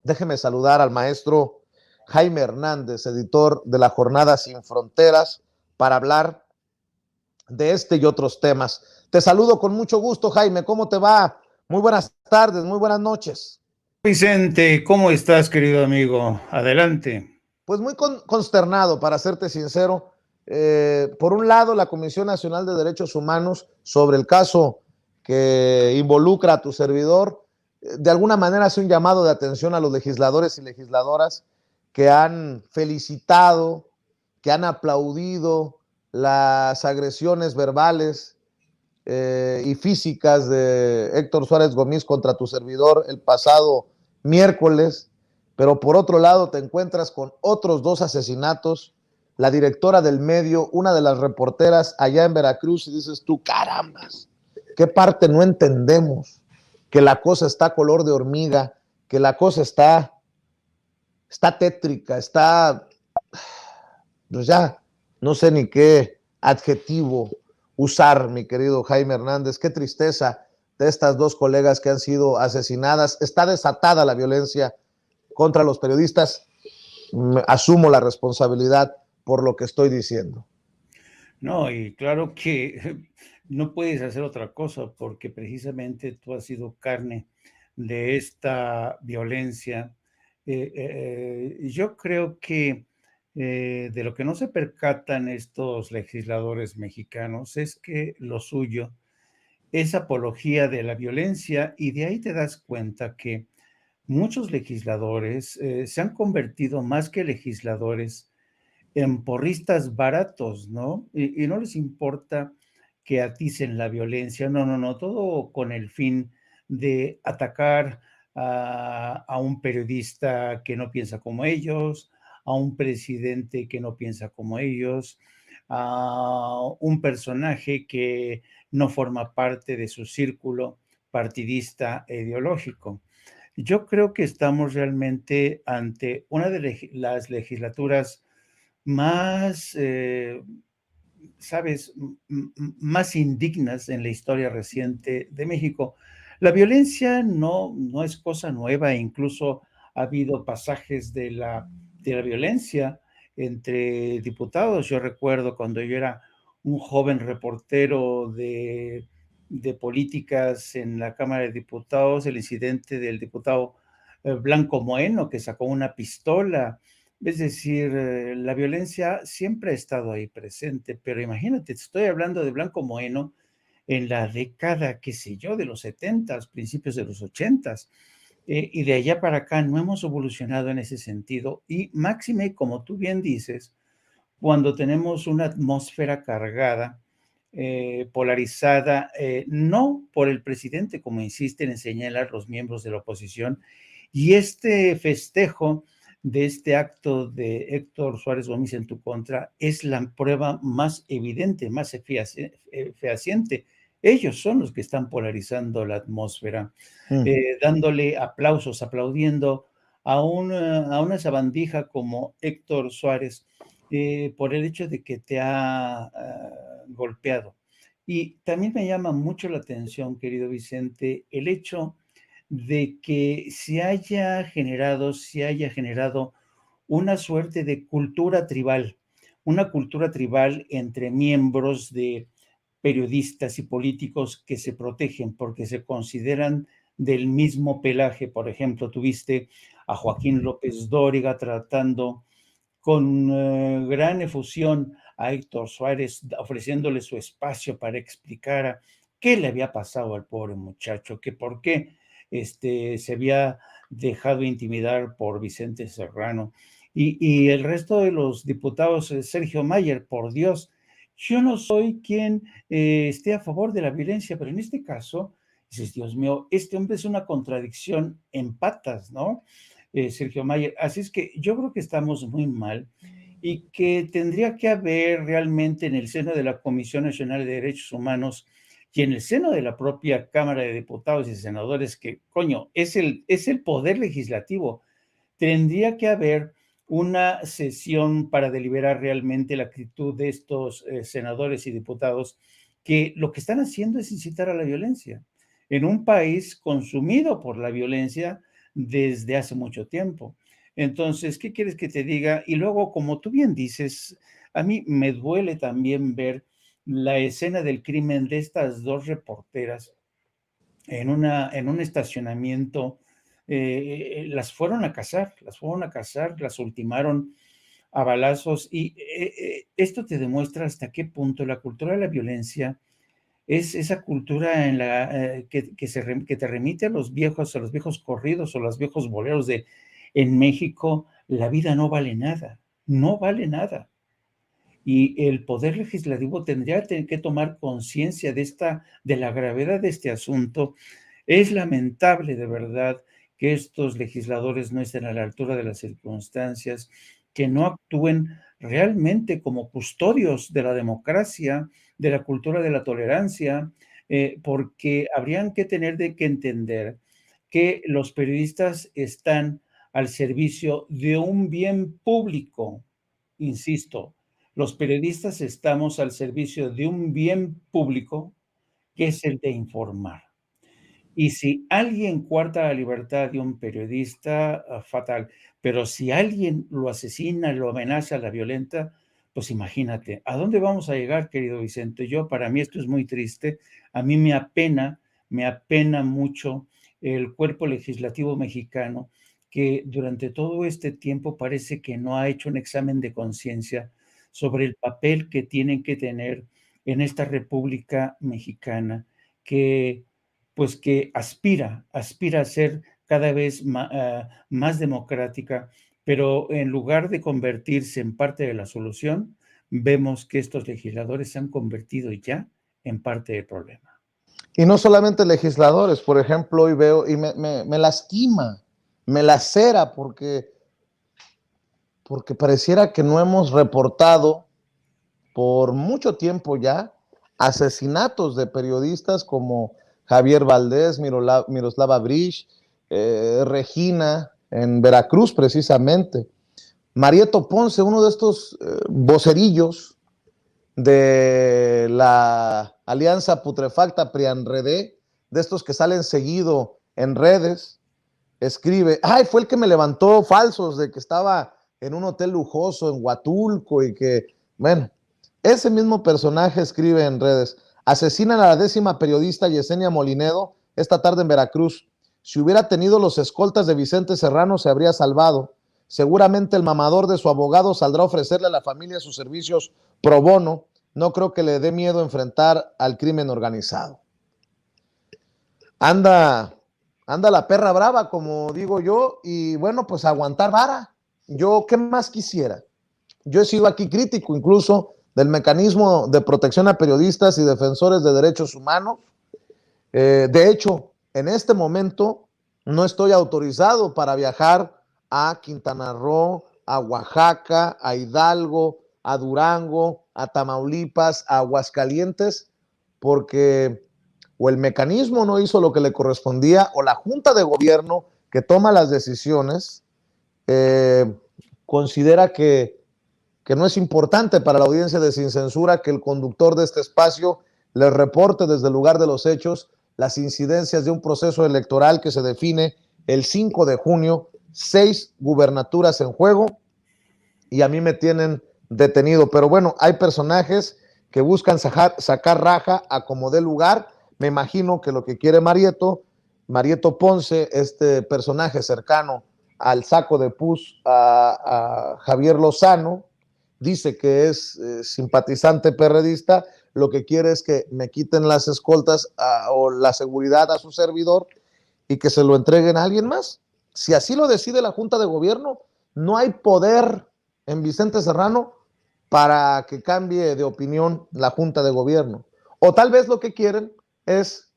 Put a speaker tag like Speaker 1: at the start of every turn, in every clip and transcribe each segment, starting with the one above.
Speaker 1: Déjeme saludar al maestro Jaime Hernández, editor de la Jornada Sin Fronteras, para hablar de este y otros temas. Te saludo con mucho gusto, Jaime. ¿Cómo te va? Muy buenas tardes, muy buenas noches.
Speaker 2: Vicente, ¿cómo estás, querido amigo? Adelante.
Speaker 1: Pues muy consternado, para serte sincero. Por un lado, la Comisión Nacional de Derechos Humanos, sobre el caso que involucra a tu servidor, de alguna manera hace un llamado de atención a los legisladores y legisladoras que han felicitado, que han aplaudido las agresiones verbales y físicas de Héctor Suárez Gómez contra tu servidor el pasado miércoles, pero por otro lado te encuentras con otros dos asesinatos, la directora del medio, una de las reporteras allá en Veracruz, y dices tú, carambas, ¿qué parte no entendemos? Que la cosa está color de hormiga, que la cosa está tétrica, pues ya, no sé ni qué adjetivo usar, mi querido Jaime Hernández. Qué tristeza de estas dos colegas que han sido asesinadas. Está desatada la violencia contra los periodistas. Asumo la responsabilidad por lo que estoy diciendo.
Speaker 2: No, y claro que no puedes hacer otra cosa porque precisamente tú has sido carne de esta violencia. Yo creo que de lo que no se percatan estos legisladores mexicanos es que lo suyo es apología de la violencia, y de ahí te das cuenta que muchos legisladores se han convertido más que legisladores en porristas baratos, ¿no? Y no les importa que aticen la violencia, no, no, no, todo con el fin de atacar a un periodista que no piensa como ellos, a un presidente que no piensa como ellos, a un personaje que no forma parte de su círculo partidista e ideológico. Yo creo que estamos realmente ante una de las legislaturas más, sabes, más indignas en la historia reciente de México. La violencia no es cosa nueva, incluso ha habido pasajes de la violencia entre diputados. Yo recuerdo cuando yo era un joven reportero de políticas en la Cámara de Diputados, el incidente del diputado Blanco Moeno, que sacó una pistola. Es decir, la violencia siempre ha estado ahí presente, pero imagínate, estoy hablando de Blanco Moeno en la década, qué sé yo, de los 70, principios de los 80, y de allá para acá no hemos evolucionado en ese sentido. Y máxime, como tú bien dices, cuando tenemos una atmósfera cargada, polarizada, no por el presidente, como insisten en señalar los miembros de la oposición, y este festejo de este acto de Héctor Suárez Gómez en tu contra es la prueba más evidente, más fehaciente. Ellos son los que están polarizando la atmósfera, dándole aplausos, aplaudiendo a una sabandija como Héctor Suárez por el hecho de que te ha golpeado. Y también me llama mucho la atención, querido Vicente, el hecho de que se haya generado una suerte de cultura tribal, una cultura tribal entre miembros de periodistas y políticos que se protegen porque se consideran del mismo pelaje. Por ejemplo, tuviste a Joaquín López Dóriga tratando con gran efusión a Héctor Suárez, ofreciéndole su espacio para explicar qué le había pasado al pobre muchacho, que por qué se había dejado intimidar por Vicente Serrano. Y el resto de los diputados, Sergio Mayer, por Dios, yo no soy quien esté a favor de la violencia, pero en este caso, dices, Dios mío, este hombre es una contradicción en patas, ¿no? Sergio Mayer. Así es que yo creo que estamos muy mal y que tendría que haber realmente en el seno de la Comisión Nacional de Derechos Humanos y en el seno de la propia Cámara de Diputados y Senadores, que, coño, es el poder legislativo, tendría que haber una sesión para deliberar realmente la actitud de estos senadores y diputados, que lo que están haciendo es incitar a la violencia. En un país consumido por la violencia, desde hace mucho tiempo. Entonces, ¿qué quieres que te diga? Y luego, como tú bien dices, a mí me duele también ver la escena del crimen de estas dos reporteras en un estacionamiento. Las fueron a cazar, las ultimaron a balazos y esto te demuestra hasta qué punto la cultura de la violencia es esa cultura en que te remite a los viejos corridos o los viejos boleros de en México la vida no vale nada, no vale nada. Y el poder legislativo tendría que tomar conciencia de la gravedad de este asunto. Es lamentable, de verdad, que estos legisladores no estén a la altura de las circunstancias, que no actúen realmente como custodios de la democracia, de la cultura de la tolerancia, porque habrían que que entender que los periodistas están al servicio de un bien público, insisto, los periodistas estamos al servicio de un bien público, que es el de informar. Y si alguien coarta la libertad de un periodista, fatal. Pero si alguien lo asesina, lo amenaza, la violenta, pues imagínate, ¿a dónde vamos a llegar, querido Vicente? Para mí esto es muy triste. A mí me apena mucho el cuerpo legislativo mexicano, que durante todo este tiempo parece que no ha hecho un examen de conciencia sobre el papel que tienen que tener en esta República Mexicana, que pues que aspira a ser cada vez más democrática, pero en lugar de convertirse en parte de la solución, vemos que estos legisladores se han convertido ya en parte del problema.
Speaker 1: Y no solamente legisladores, por ejemplo, hoy veo, y me lastima, me lacera, porque pareciera que no hemos reportado por mucho tiempo ya asesinatos de periodistas como Javier Valdés, Miroslava Bridge, Regina, en Veracruz precisamente. Marieto Ponce, uno de estos vocerillos de la alianza putrefacta PRIAN-RD, de estos que salen seguido en redes, escribe, ay, fue el que me levantó falsos de que estaba en un hotel lujoso en Huatulco y que, bueno, ese mismo personaje escribe en redes, asesinan a la 10ª periodista Yesenia Molinedo esta tarde en Veracruz. Si hubiera tenido los escoltas de Vicente Serrano se habría salvado. Seguramente el mamador de su abogado saldrá a ofrecerle a la familia sus servicios pro bono. No creo que le dé miedo enfrentar al crimen organizado. Anda la perra brava, como digo yo, y bueno, pues aguantar vara. Yo, ¿qué más quisiera? Yo he sido aquí crítico incluso del mecanismo de protección a periodistas y defensores de derechos humanos. De hecho, en este momento no estoy autorizado para viajar a Quintana Roo, a Oaxaca, a Hidalgo, a Durango, a Tamaulipas, a Aguascalientes, porque o el mecanismo no hizo lo que le correspondía o la Junta de Gobierno que toma las decisiones considera que no es importante para la audiencia de Sin Censura que el conductor de este espacio les reporte desde el lugar de los hechos las incidencias de un proceso electoral que se define el 5 de junio, 6 gubernaturas en juego, y a mí me tienen detenido. Pero bueno, hay personajes que buscan sacar raja a como dé lugar. Me imagino que lo que quiere Marieto Ponce, este personaje cercano al saco de pus a Javier Lozano, dice que es simpatizante perredista, lo que quiere es que me quiten las escoltas o la seguridad a su servidor y que se lo entreguen a alguien más. Si así lo decide la Junta de Gobierno, no hay poder en Vicente Serrano para que cambie de opinión la Junta de Gobierno. O tal vez lo que quieren es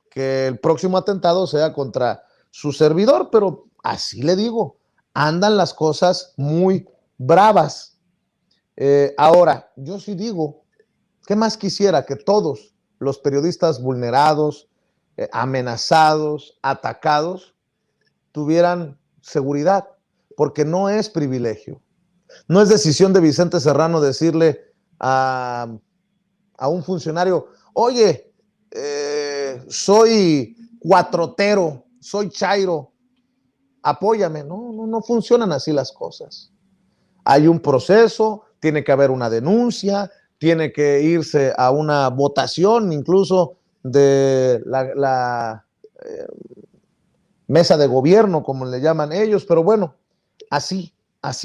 Speaker 1: que el próximo atentado sea contra su servidor, pero así le digo, andan las cosas muy bravas. Ahora, yo sí digo, ¿qué más quisiera? Que todos los periodistas vulnerados, amenazados, atacados, tuvieran seguridad, porque no es privilegio. No es decisión de Vicente Serrano decirle a un funcionario, oye, soy cuatrotero, soy chairo, apóyame. No funcionan así las cosas. Hay un proceso, tiene que haber una denuncia, tiene que irse a una votación incluso de la mesa de gobierno, como le llaman ellos, pero bueno, así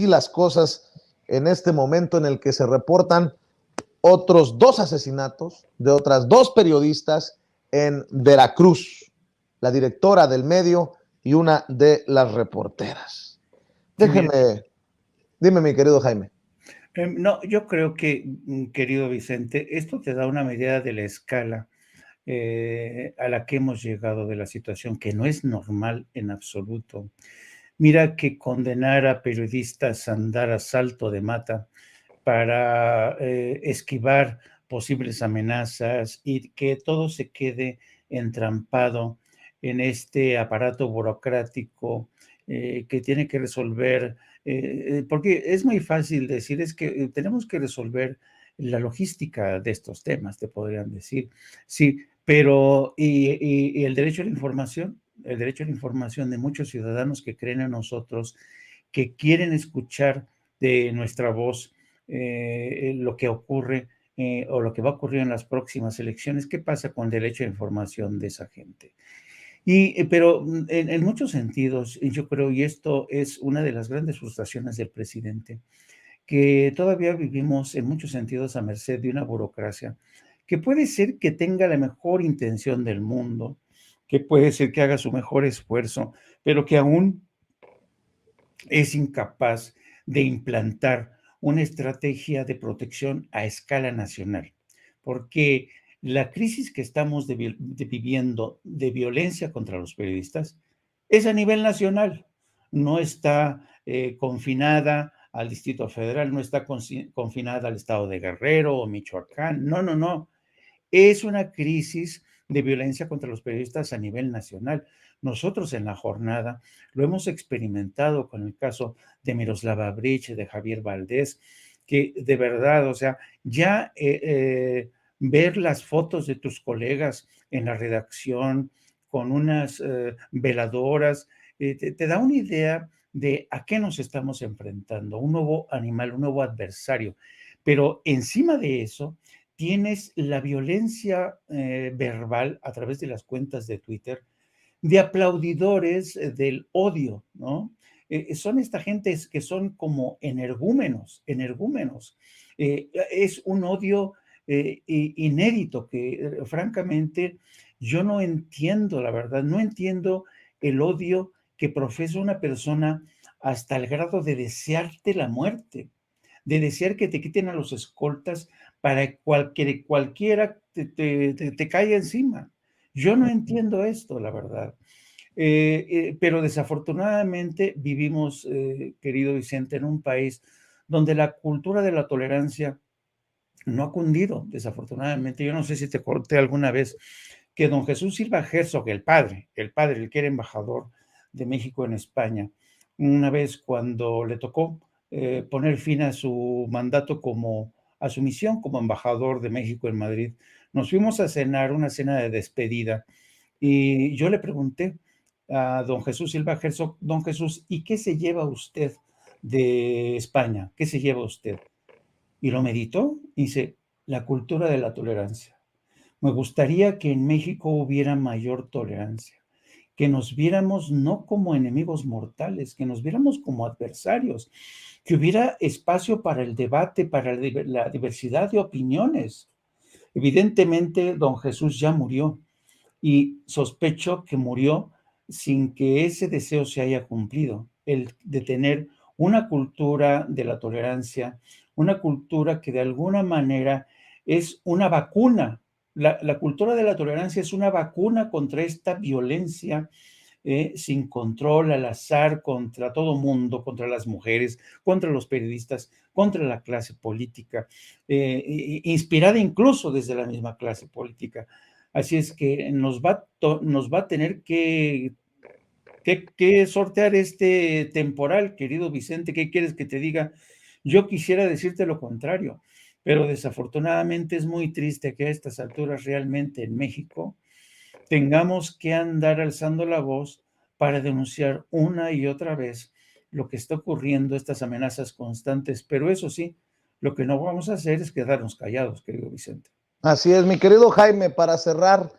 Speaker 1: las cosas en este momento en el que se reportan otros 2 asesinatos de otras 2 periodistas en Veracruz, la directora del medio y una de las reporteras.
Speaker 2: Sí,
Speaker 1: Dime mi querido Jaime.
Speaker 2: No, yo creo que, querido Vicente, esto te da una medida de la escala a la que hemos llegado de la situación, que no es normal en absoluto. Mira que condenar a periodistas a andar a salto de mata para esquivar posibles amenazas y que todo se quede entrampado en este aparato burocrático que tiene que resolver, porque es muy fácil decir, es que tenemos que resolver la logística de estos temas, te podrían decir, sí, pero y el derecho a la información, el derecho a la información de muchos ciudadanos que creen en nosotros, que quieren escuchar de nuestra voz lo que ocurre o lo que va a ocurrir en las próximas elecciones. ¿Qué pasa con el derecho a información de esa gente? Pero en muchos sentidos, yo creo, y esto es una de las grandes frustraciones del presidente, que todavía vivimos en muchos sentidos a merced de una burocracia que puede ser que tenga la mejor intención del mundo, que puede ser que haga su mejor esfuerzo, pero que aún es incapaz de implantar una estrategia de protección a escala nacional, porque la crisis que estamos viviendo de violencia contra los periodistas es a nivel nacional, no está confinada al Distrito Federal, no está confinada al estado de Guerrero o Michoacán, no, es una crisis de violencia contra los periodistas a nivel nacional. Nosotros en la jornada lo hemos experimentado con el caso de Miroslava Breach, de Javier Valdés, que de verdad, o sea, ya ver las fotos de tus colegas en la redacción con unas veladoras, te da una idea de a qué nos estamos enfrentando, un nuevo animal, un nuevo adversario. Pero encima de eso, tienes la violencia verbal a través de las cuentas de Twitter de aplaudidores del odio, ¿no? Son esta gente que son como energúmenos. Es un odio inédito que francamente yo no entiendo, la verdad, no entiendo el odio que profesa una persona hasta el grado de desearte la muerte, de desear que te quiten a los escoltas para que cualquiera te caiga encima. Yo no entiendo esto, la verdad. Pero desafortunadamente vivimos, querido Vicente, en un país donde la cultura de la tolerancia no ha cundido, desafortunadamente. Yo no sé si te conté alguna vez que don Jesús Silva Herzog, el que era embajador de México en España, una vez cuando le tocó poner fin a su mandato a su misión como embajador de México en Madrid, nos fuimos a cenar, una cena de despedida, y yo le pregunté a don Jesús Silva Herzog, don Jesús, ¿y qué se lleva usted de España? ¿Qué se lleva usted? Y lo meditó y dice, la cultura de la tolerancia. Me gustaría que en México hubiera mayor tolerancia, que nos viéramos no como enemigos mortales, que nos viéramos como adversarios, que hubiera espacio para el debate, para la diversidad de opiniones. Evidentemente, don Jesús ya murió y sospecho que murió sin que ese deseo se haya cumplido, el de tener una cultura de la tolerancia, una cultura que de alguna manera es una vacuna. La cultura de la tolerancia es una vacuna contra esta violencia sin control, al azar, contra todo mundo, contra las mujeres, contra los periodistas, contra la clase política, inspirada incluso desde la misma clase política. Así es que nos va a tener que sortear este temporal, querido Vicente. ¿Qué quieres que te diga? Yo quisiera decirte lo contrario, pero desafortunadamente es muy triste que a estas alturas realmente en México tengamos que andar alzando la voz para denunciar una y otra vez lo que está ocurriendo, estas amenazas constantes. Pero eso sí, lo que no vamos a hacer es quedarnos callados, querido Vicente.
Speaker 1: Así es, mi querido Jaime, para cerrar,